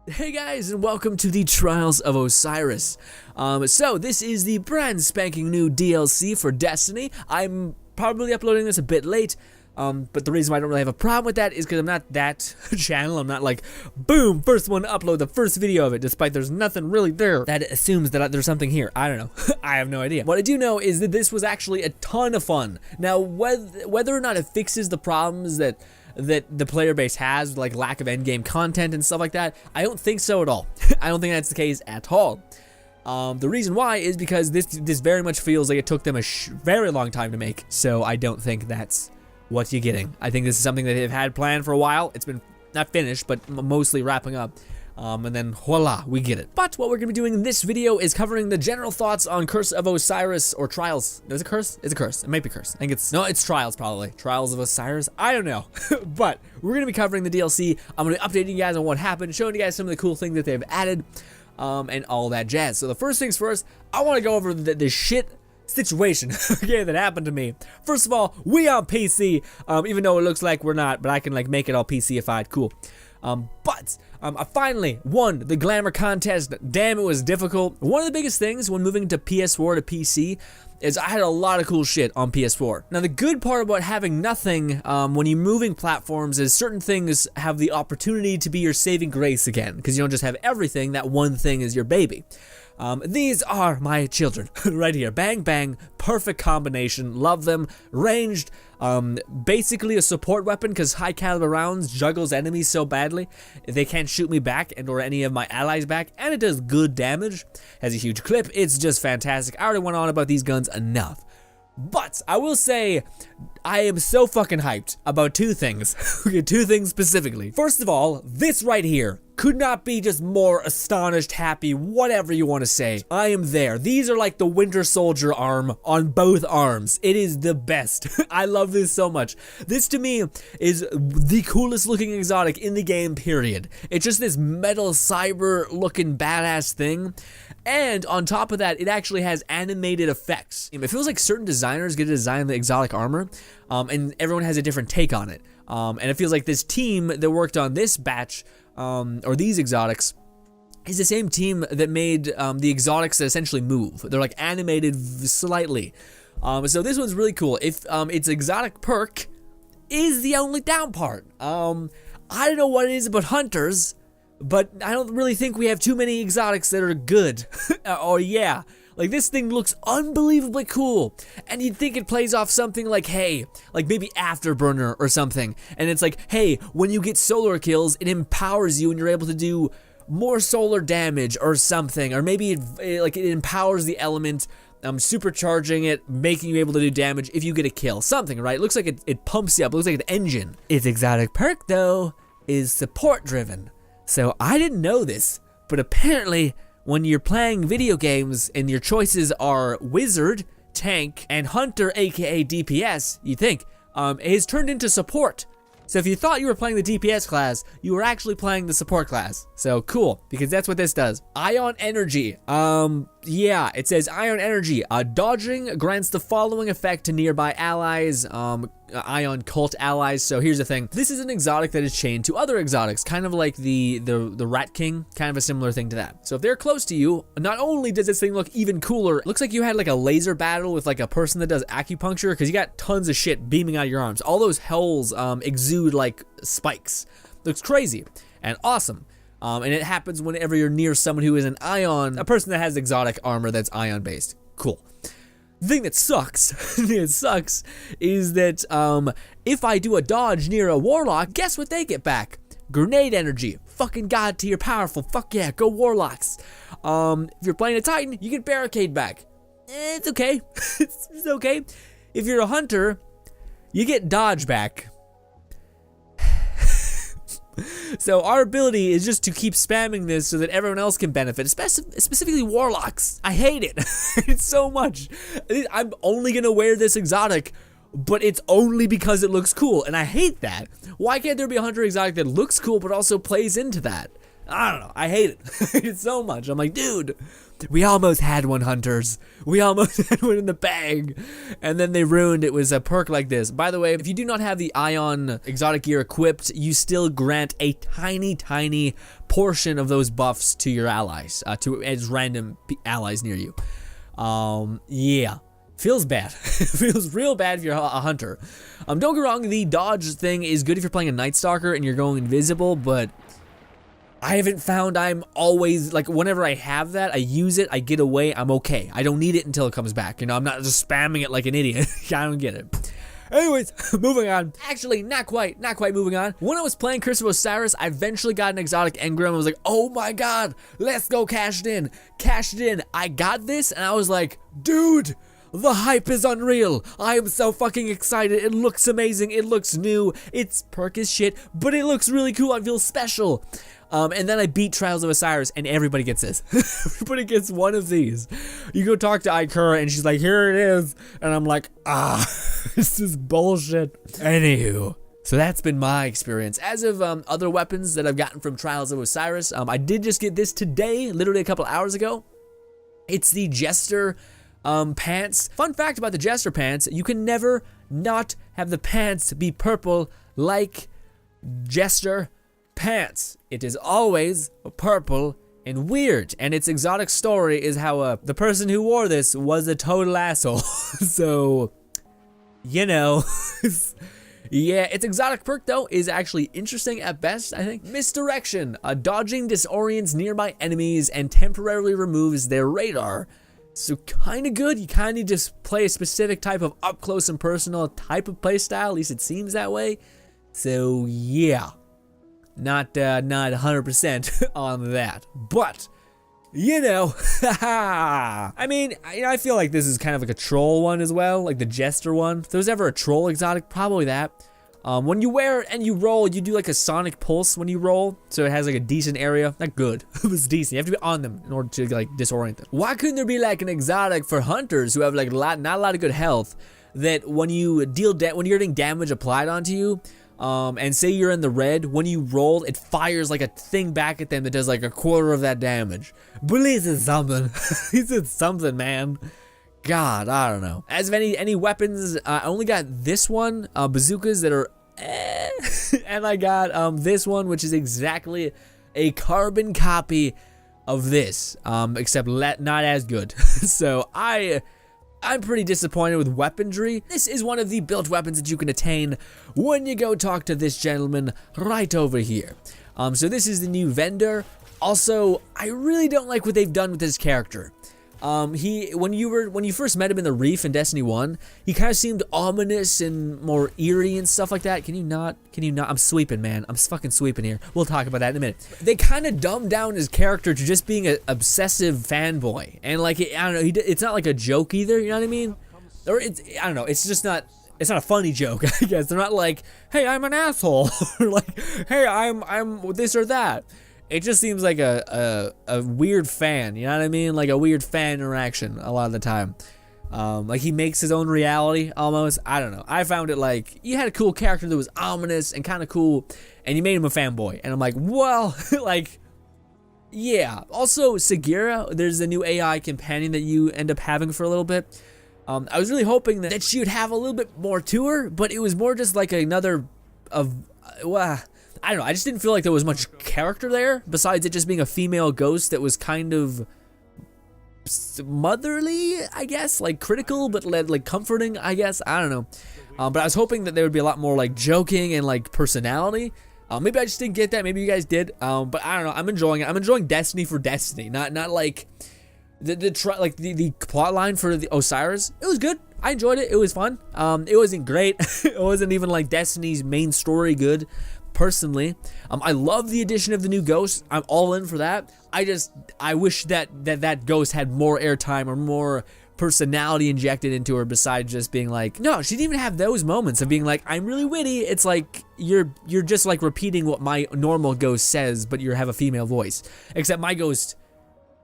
Hey guys, and welcome to the Trials of Osiris. So this is the brand spanking new DLC for Destiny. I'm probably uploading this a bit late, but the reason why I don't really have a problem with that is because I'm not that channel. I'm not like, boom, first one to upload the first video of it, despite there's nothing really there. That assumes that there's something here. I don't know. I have no idea. What I do know is that this was actually a ton of fun. Now, whether or not it fixes the problems that the player base has, like lack of endgame content and stuff like that, I don't think so at all. I don't think that's the case at all. The reason why is because this very much feels like it took them a very long time to make, so I don't think that's what you're getting. I think this is something that they've had planned for a while. It's been not finished, but mostly wrapping up. And then voila, we get it. But what we're gonna be doing in this video is covering the general thoughts on Curse of Osiris, or Trials. No, is it Curse? It's a Curse. It might be Curse. I think it's, no, it's Trials probably. Trials of Osiris? I don't know. But we're gonna be covering the DLC. I'm gonna be updating you guys on what happened, showing you guys some of the cool things that they've added, and all that jazz. So the first things first, I wanna go over the shit situation okay, that happened to me. First of all, we on PC, even though it looks like we're not, but I can like make it all PC-ified, cool. But I finally won the glamour contest. Damn, it was difficult. One of the biggest things when moving to PS4 to PC is I had a lot of cool shit on PS4. Now, the good part about having nothing when you're moving platforms is certain things have the opportunity to be your saving grace again, because you don't just have everything. That one thing is your baby. These are my children right here. Bang, bang, perfect combination. Love them. Ranged, basically a support weapon because high caliber rounds juggles enemies so badly they can't shoot me back and or any of my allies back, and it does good damage. Has a huge clip. It's just fantastic. I already went on about these guns enough. But I will say, I am so fucking hyped about two things. Okay, two things specifically. First of all, this right here could not be just more astonished, happy, whatever you want to say. I am there. These are like the Winter Soldier arm on both arms. It is the best. I love this so much. This to me is the coolest looking exotic in the game, period. It's just this metal cyber looking badass thing. And on top of that, it actually has animated effects. It feels like certain designers get to design the exotic armor, and everyone has a different take on it. And it feels like this team that worked on this batch, or these exotics, is the same team that made the exotics that essentially move. They're like animated slightly. So this one's really cool. If its exotic perk is the only down part. I don't know what it is about hunters, but I don't really think we have too many exotics that are good. Oh yeah, like this thing looks unbelievably cool, and you'd think it plays off something like, hey, like maybe Afterburner or something, and it's like, hey, when you get solar kills, it empowers you and you're able to do more solar damage or something, or maybe it empowers the element, supercharging it, making you able to do damage if you get a kill, something, right? It looks like it pumps you up, it looks like an engine. Its exotic perk though is support driven. So I didn't know this, but apparently when you're playing video games and your choices are wizard, tank, and hunter, aka DPS, you think, it has turned into support. So if you thought you were playing the DPS class, you were actually playing the support class. So cool, because that's what this does. Ion energy. Yeah, it says ion energy. Dodging grants the following effect to nearby allies, ion cult allies. So here's the thing. This is an exotic that is chained to other exotics, kind of like the Rat King, kind of a similar thing to that. So if they're close to you, not only does this thing look even cooler, it looks like you had like a laser battle with like a person that does acupuncture, because you got tons of shit beaming out of your arms. All those hells exude like spikes. Looks crazy and awesome. And it happens whenever you're near someone who is an ion, a person that has exotic armor that's ion based. Cool. The thing that sucks, is that if I do a dodge near a warlock, guess what they get back? Grenade energy. Fucking god tier powerful. Fuck yeah, go warlocks. If you're playing a titan, you get barricade back. It's okay. It's okay. If you're a hunter, you get dodge back. So our ability is just to keep spamming this so that everyone else can benefit, specifically warlocks. I hate it. It's so much. I'm only gonna wear this exotic, but it's only because it looks cool, and I hate that. Why can't there be a hunter exotic that looks cool but also plays into that? I don't know. I hate it. I hate it so much. I'm like, dude, we almost had one, hunters. We almost had one in the bag. And then they ruined it with a perk like this. By the way, if you do not have the Ion exotic gear equipped, you still grant a tiny, tiny portion of those buffs to your allies, to as random allies near you. Yeah. Feels bad. Feels real bad if you're a hunter. Don't get me wrong, the dodge thing is good if you're playing a Night Stalker and you're going invisible, but I haven't found I'm always, like, whenever I have that, I use it, I get away, I'm okay. I don't need it until it comes back, you know, I'm not just spamming it like an idiot. I don't get it. Anyways, moving on. Actually, not quite moving on. When I was playing Curse of Osiris, I eventually got an exotic engram. I was like, oh my god, let's go, cashed in. I got this, and I was like, dude, the hype is unreal. I am so fucking excited. It looks amazing. It looks new. Its perk is shit, but it looks really cool. I feel special. And then I beat Trials of Osiris, and everybody gets this. Everybody gets one of these. You go talk to Ikura, and she's like, here it is. And I'm like, this is bullshit. Anywho, so that's been my experience. As of other weapons that I've gotten from Trials of Osiris, I did just get this today, literally a couple hours ago. It's the Jester pants. Fun fact about the Jester pants, you can never not have the pants be purple like Jester pants. It is always purple and weird, and its exotic story is how the person who wore this was a total asshole. So, you know. Yeah, its exotic perk though is actually interesting at best, I think. Misdirection. Dodging disorients nearby enemies and temporarily removes their radar. So kind of good. You kind of just play a specific type of up close and personal type of play style. At least it seems that way. So yeah, not 100% on that, but you know, I mean, I feel like this is kind of like a troll one as well, like the Jester one. If there was ever a troll exotic, probably that. When you wear it and you roll, you do like a sonic pulse when you roll, so it has like a decent area. Not good, it was decent. You have to be on them in order to like disorient them. Why couldn't there be like an exotic for hunters who have like not a lot of good health, that when you when you're getting damage applied onto you, and say you're in the red, when you roll, it fires like a thing back at them that does like a quarter of that damage. Bully said something. He said something, man. God, I don't know. As of any weapons, I only got this one, bazookas that are and I got this one, which is exactly a carbon copy of this, except not as good. So I'm pretty disappointed with weaponry. This is one of the built weapons that you can attain when you go talk to this gentleman right over here. So this is the new vendor. Also, I really don't like what they've done with this character. When you first met him in the Reef in Destiny 1, he kind of seemed ominous and more eerie and stuff like that. Can you not? I'm sweeping, man. I'm fucking sweeping here. We'll talk about that in a minute. They kind of dumbed down his character to just being an obsessive fanboy. And like, I don't know, it's not like a joke either, you know what I mean? Or I don't know, it's just not, it's not a funny joke, I guess. They're not like, hey, I'm an asshole. Or like, hey, I'm this or that. It just seems like a weird fan, you know what I mean? Like a weird fan interaction a lot of the time. Like he makes his own reality almost. I don't know. I found it like, you had a cool character that was ominous and kind of cool, and you made him a fanboy. And I'm like, well, like, yeah. Also, Sagira, there's a new AI companion that you end up having for a little bit. I was really hoping that she would have a little bit more to her, but it was more just like another I don't know, I just didn't feel like there was much character there, besides it just being a female ghost that was kind of motherly, I guess, like critical, but like comforting, I guess, I don't know. But I was hoping that there would be a lot more like joking and like personality. Maybe I just didn't get that, maybe you guys did, but I don't know, I'm enjoying it. I'm enjoying Destiny for Destiny, not like the plot line for the Osiris. It was good. I enjoyed it. It was fun. It wasn't great. It wasn't even like Destiny's main story good. Personally, I love the addition of the new ghost. I'm all in for that. I wish that ghost had more airtime or more personality injected into her, besides just being like, no, she didn't even have those moments of being like, I'm really witty. It's like you're just like repeating what my normal ghost says, but you have a female voice. Except my ghost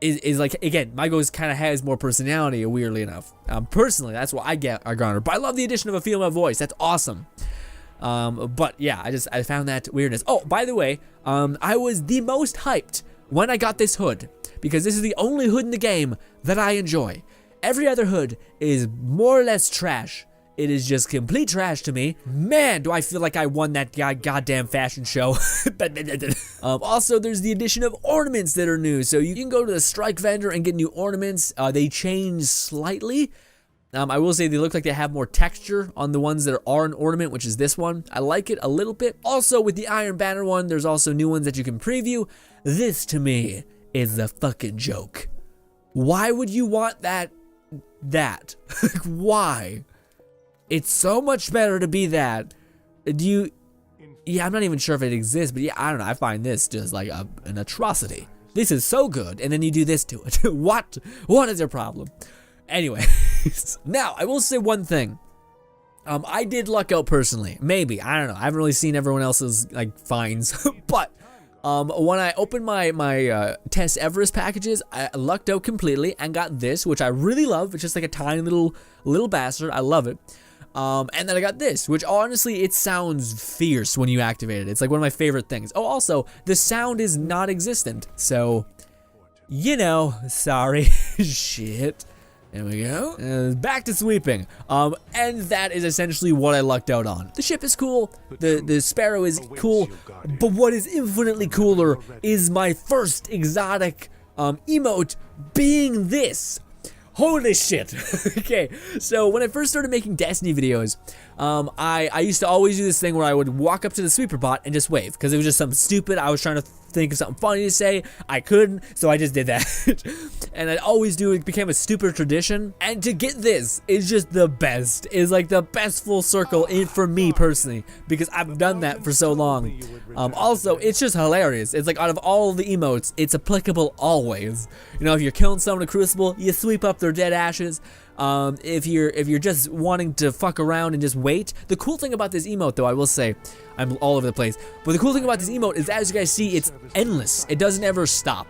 is like, again, my ghost kind of has more personality, weirdly enough. Personally, that's what I got her. But I love the addition of a female voice. That's awesome. But yeah, I found that weirdness. Oh, by the way, I was the most hyped when I got this hood, because this is the only hood in the game that I enjoy. Every other hood is more or less trash. It is just complete trash to me. Man, do I feel like I won that goddamn fashion show. Also, there's the addition of ornaments that are new. So you can go to the strike vendor and get new ornaments. They change slightly. I will say they look like they have more texture on the ones that are an ornament, which is this one. I like it a little bit. Also, with the Iron Banner one, there's also new ones that you can preview. This, to me, is the fucking joke. Why would you want that? Why? It's so much better to be that. Yeah, I'm not even sure if it exists, but yeah, I don't know. I find this just like an atrocity. This is so good, and then you do this to it. What is your problem? Anyway, now I will say one thing. I did luck out personally. Maybe, I don't know. I haven't really seen everyone else's like finds, but when I opened my Test Everest packages, I lucked out completely and got this, which I really love. It's just like a tiny little bastard. I love it. And then I got this, which honestly, it sounds fierce when you activate it. It's like one of my favorite things. Oh, also, the sound is not existent. So, you know, sorry. Shit. There we go. Back to sweeping. And that is essentially what I lucked out on. The ship is cool. The sparrow is cool. But what is infinitely cooler is my first exotic emote being this. Holy shit. Okay, so when I first started making Destiny videos, I used to always do this thing where I would walk up to the sweeper bot and just wave, because it was just something stupid. I was trying to think of something funny to say. I couldn't, so I just did that. And I'd always do it. It became a stupid tradition. And to get this is just the best. It's like the best full circle for me personally, because I've done that for so long. Also, it's just hilarious. It's like out of all the emotes, it's applicable always. You know, if you're killing someone in Crucible, you sweep up their dead ashes. If you're just wanting to fuck around and just wait. The cool thing about this emote, though, I will say, I'm all over the place, but the cool thing about this emote is, as you guys see, it's endless. It doesn't ever stop.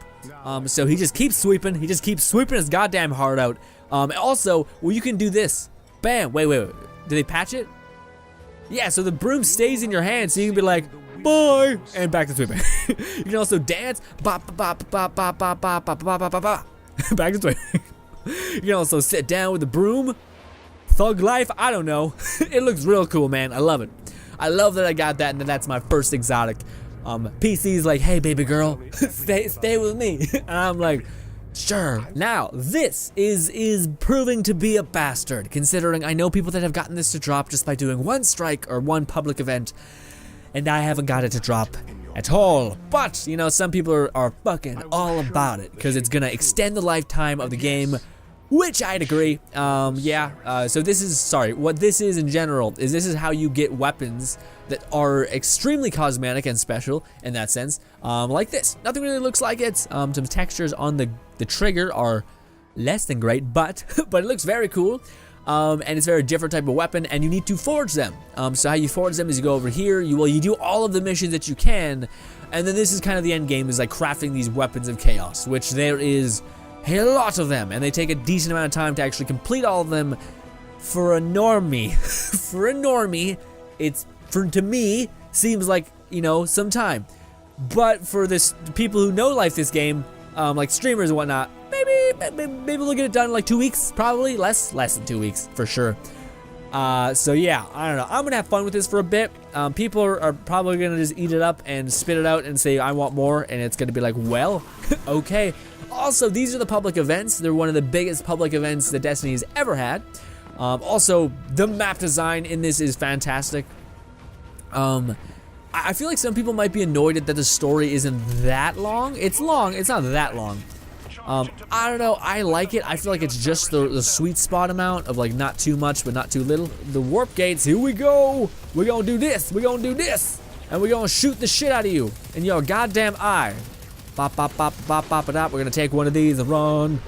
So he just keeps sweeping. He just keeps sweeping his goddamn heart out. Also, well, you can do this. Bam. Wait. Did they patch it? Yeah, so the broom stays in your hand, so you can be like, bye, and back to sweeping. You can also dance. Bop, bop, bop, bop, bop, bop, bop, bop, bop, bop. Back to sweeping. You can also sit down with the broom. Thug life, I don't know. It looks real cool, man. I love it. I love that I got that, and that's my first exotic. PC's like, hey, baby girl, stay with me. And I'm like, sure. Now, this is proving to be a bastard, considering I know people that have gotten this to drop just by doing one strike or one public event, and I haven't got it to drop at all. But, you know, some people are fucking all about it, because it's gonna extend the lifetime of the game, which I'd agree. So this is, what this is in general is this is how you get weapons that are extremely cosmetic and special in that sense. Like this. Nothing really looks like it. Some textures on the trigger are less than great, but it looks very cool. And it's a very different type of weapon, and you need to forge them. So how you forge them is you go over here, you do all of the missions that you can, and then this is kind of the end game, is like crafting these weapons of chaos, which there is a lot of them, and they take a decent amount of time to actually complete all of them. For a normie, to me, seems like, you know, some time. But for this people who know life this game, like streamers and whatnot, maybe we'll get it done in like 2 weeks, probably less than 2 weeks for sure. So yeah, I don't know. I'm gonna have fun with this for a bit. People are probably gonna just eat it up and spit it out and say I want more, and it's gonna be like, well, okay. Also, these are the public events. They're one of the biggest public events that Destiny's ever had. Also, the map design in this is fantastic. I feel like some people might be annoyed that the story isn't that long. It's long, it's not that long. I don't know, I like it. I feel like it's just the sweet spot amount of like not too much but not too little. The warp gates, here we go. We're gonna do this, and we're gonna shoot the shit out of you in your goddamn eye. Bop, bop, bop, bop, bop, bop. We're gonna take one of these and run.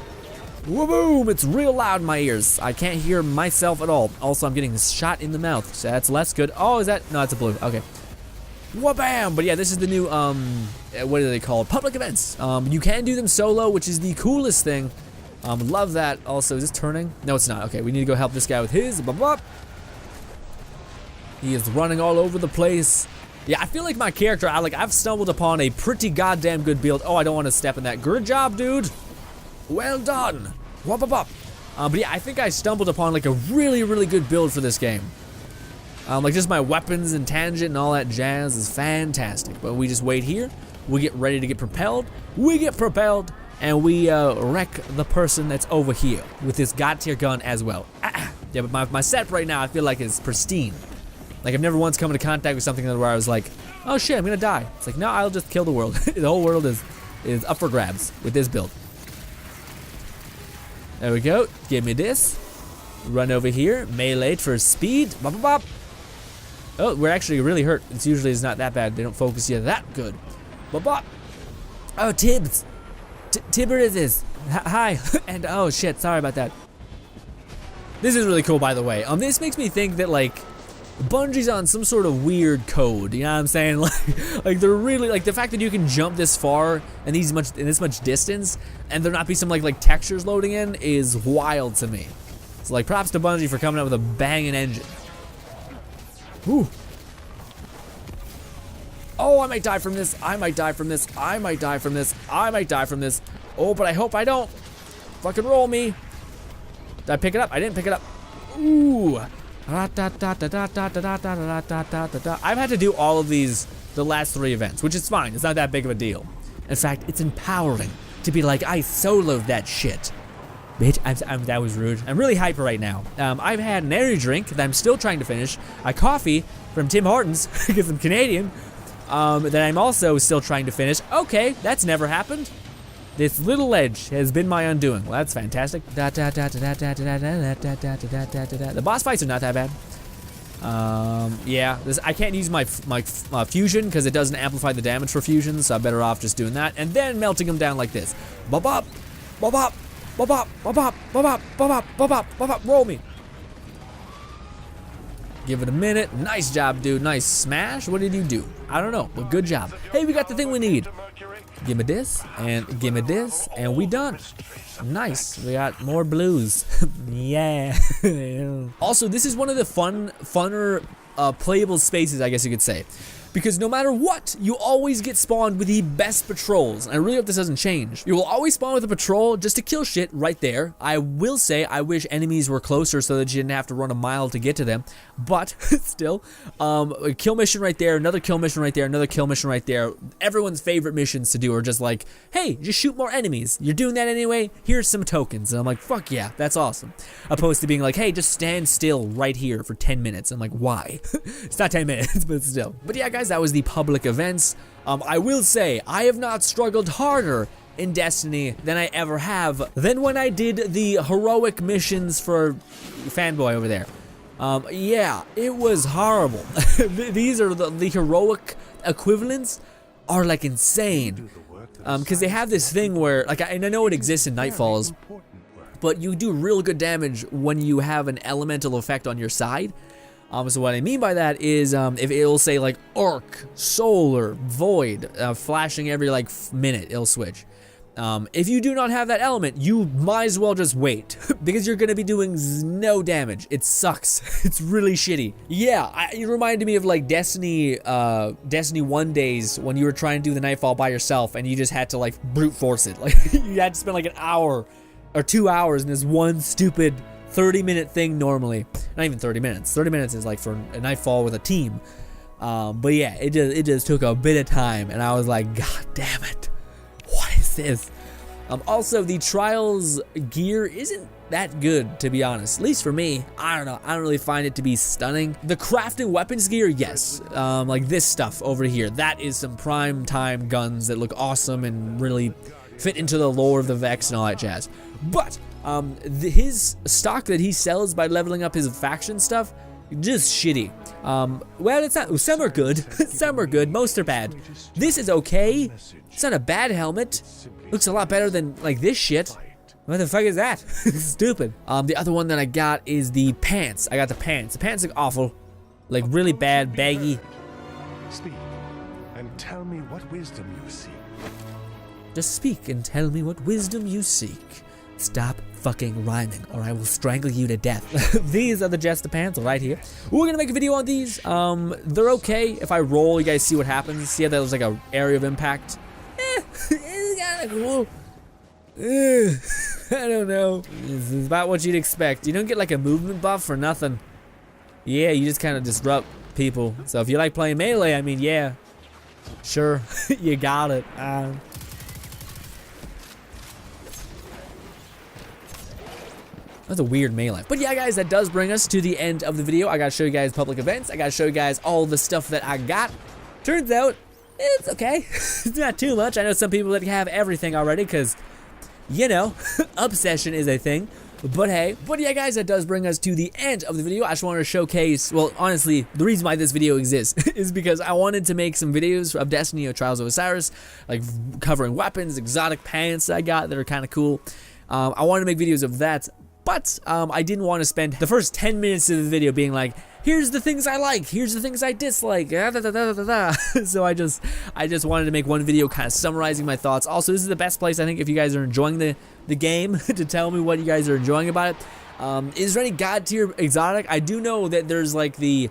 Woo-boom! It's real loud in my ears. I can't hear myself at all. Also, I'm getting this shot in the mouth, so that's less good. Oh, is that? No, that's a blue. Okay. Wha-bam! But yeah, this is the new, what do they call it? Public events. You can do them solo, which is the coolest thing. Love that. Also, is this turning? No, it's not. Okay, we need to go help this guy with his. Bop, bop. He is running all over the place. Yeah, I feel like my character, I've stumbled upon a pretty goddamn good build. Oh, I don't want to step in that. Good job, dude. Well done. Wop, wop, wop. But yeah, I think I stumbled upon like a really, really good build for this game. Like just my weapons and tangent and all that jazz is fantastic. But we just wait here. We get ready to get propelled. We get propelled. And we wreck the person that's over here with this god tier gun as well. Yeah, but my set right now I feel like is pristine. Like I've never once come into contact with something where I was like, oh shit, I'm gonna die. It's like, no, I'll just kill the world. The whole world is up for grabs with this build. There we go. Give me this. Run over here. Melee for speed. Bop, bop, bop. Oh, we're actually really hurt. It's usually not that bad. They don't focus you that good. Bop, bop. Oh, Tibbs. Tibber is this. Hi. And oh shit, sorry about that. This is really cool, by the way. This makes me think that like Bungie's on some sort of weird code. You know what I'm saying? Like they're really like the fact that you can jump this far and this much distance, and there not be some like textures loading in is wild to me. So like props to Bungie for coming up with a banging engine. Whew. Oh, I might die from this. I might die from this. I might die from this. I might die from this. Oh, but I hope I don't. Fucking roll me. Did I pick it up? I didn't pick it up. Ooh. I've had to do all of these the last 3 events, which is fine. It's not that big of a deal. In fact, it's empowering to be like, I soloed that shit. Bitch, that was rude. I'm really hyper right now. I've had an energy drink that I'm still trying to finish. A coffee from Tim Hortons, because I'm Canadian. That I'm also still trying to finish. Okay, that's never happened. This little ledge has been my undoing. Well, that's fantastic. The boss fights are not that bad. Yeah, I can't use my fusion because it doesn't amplify the damage for fusion, so I'm better off just doing that and then melting them down like this. Bop bop, bop bop, bop bop, bop bop, bop bop, bop bop, bop bop, roll me. Give it a minute. Nice job, dude. Nice smash. What did you do? I don't know, but good job. Hey, we got the thing we need. Give me this, and give me this, and we done. Nice. We got more blues. Yeah. Also, this is one of the funner playable spaces, I guess you could say. Because no matter what, you always get spawned with the best patrols. And I really hope this doesn't change. You will always spawn with a patrol just to kill shit right there. I will say I wish enemies were closer so that you didn't have to run a mile to get to them. But still, a kill mission right there, another kill mission right there, another kill mission right there. Everyone's favorite missions to do are just like, hey, just shoot more enemies. You're doing that anyway, here's some tokens. And I'm like, fuck yeah, that's awesome. Opposed to being like, hey, just stand still right here for 10 minutes. I'm like, why? It's not 10 minutes, but still. But yeah, guys, that was the public events. I will say, I have not struggled harder in Destiny than I ever have than when I did the heroic missions for Fanboy over there. Yeah, it was horrible. These are the heroic equivalents are like insane. Because they have this thing where, like, and I know it exists in Nightfalls, but you do real good damage when you have an elemental effect on your side. So what I mean by that is if it'll say like arc, solar, void, flashing every like minute, it'll switch. If you do not have that element, you might as well just wait because you're gonna be doing no damage. It sucks. It's really shitty. Yeah, it reminded me of like Destiny 1 days when you were trying to do the Nightfall by yourself and you just had to like brute force it. Like you had to spend like an hour or 2 hours in this one stupid 30-minute thing normally. Not even 30 minutes. 30 minutes is like for a Nightfall with a team. But yeah, it just took a bit of time and I was like, God damn it. What is this? Also, the Trials gear isn't that good, to be honest. At least for me. I don't know. I don't really find it to be stunning. The crafting weapons gear, yes. Like this stuff over here. That is some prime time guns that look awesome and really fit into the lore of the Vex and all that jazz. But his stock that he sells by leveling up his faction stuff, just shitty. Well, it's not. Some are good. Some are good. Most are bad. This is okay. It's not a bad helmet. Looks a lot better than like this shit. What the fuck is that? Stupid. The other one that I got is the pants. I got the pants. The pants look awful. Like really bad, baggy. Speak and tell me what wisdom you seek. Just speak and tell me what wisdom you seek. Stop fucking rhyming or I will strangle you to death. These are the Jestapans right here. We're gonna make a video on these. They're okay. If I roll, you guys see what happens. See how there's like a area of impact? It's kinda cool. I don't know. This is about what you'd expect. You don't get like a movement buff for nothing. Yeah, you just kind of disrupt people. So if you like playing melee, I mean, yeah. Sure, you got it. That's a weird melee. But yeah, guys, that does bring us to the end of the video. I gotta show you guys public events. I gotta show you guys all the stuff that I got. Turns out, it's okay. It's not too much. I know some people that have everything already because, you know, obsession is a thing. But hey, but yeah, guys, that does bring us to the end of the video. I just wanted to showcase, well, honestly, the reason why this video exists is because I wanted to make some videos of Destiny or Trials of Osiris, like covering weapons, exotic pants I got that are kind of cool. I wanted to make videos of that. But I didn't want to spend the first 10 minutes of the video being like, here's the things I like, here's the things I dislike, So I just wanted to make one video kind of summarizing my thoughts. Also, this is the best place, I think, if you guys are enjoying the game, to tell me what you guys are enjoying about it. Is there any god tier exotic? I do know that there's like the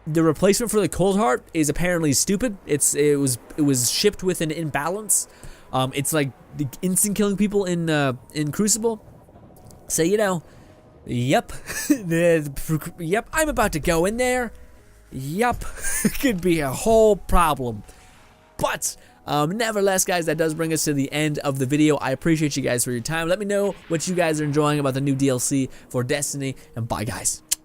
replacement for the Cold Heart is apparently stupid. It was shipped with an imbalance. It's like the instant killing people in Crucible. So, you know, yep, yep, I'm about to go in there. Yep, it could be a whole problem. But, nevertheless, guys, that does bring us to the end of the video. I appreciate you guys for your time. Let me know what you guys are enjoying about the new DLC for Destiny, and bye, guys.